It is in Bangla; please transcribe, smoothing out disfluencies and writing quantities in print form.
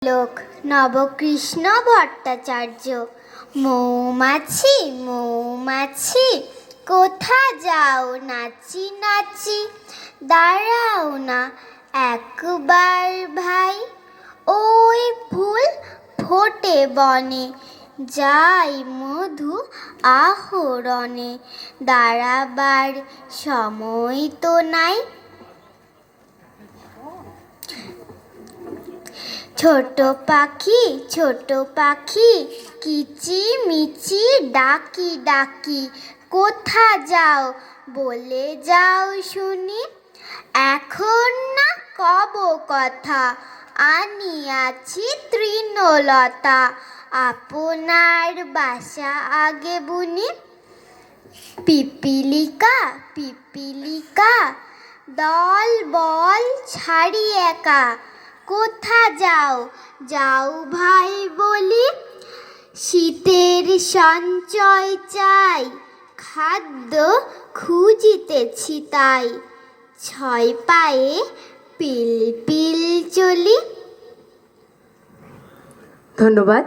লোক নবকৃষ্ণ ভট্টাচার্য। মৌমাছি মৌমাছি কোথা যাও নাচি নাচি, দাঁড়াও না একবার ভাই, ওই ফুল ফোটে বনে, যাই মধু আহরণে, দাঁড়াবার সময় তো নাই। ছোট পাখি কিচি মিচি ডাকি ডাকি, কোথা যাও বলে যাও শুনি, এখন না কব কথা, আনিয়াছি তৃণলতা, আপনার বাসা আগে বুনি। পিপিলিকা দল বল ছাড়ি একা, কোথা যাও ভাই বলি, শীতের সঞ্চয় চাই, খাদ্য খুঁজিতেছি তাই, ছয় পায়ে পিল পিল চলি। ধন্যবাদ।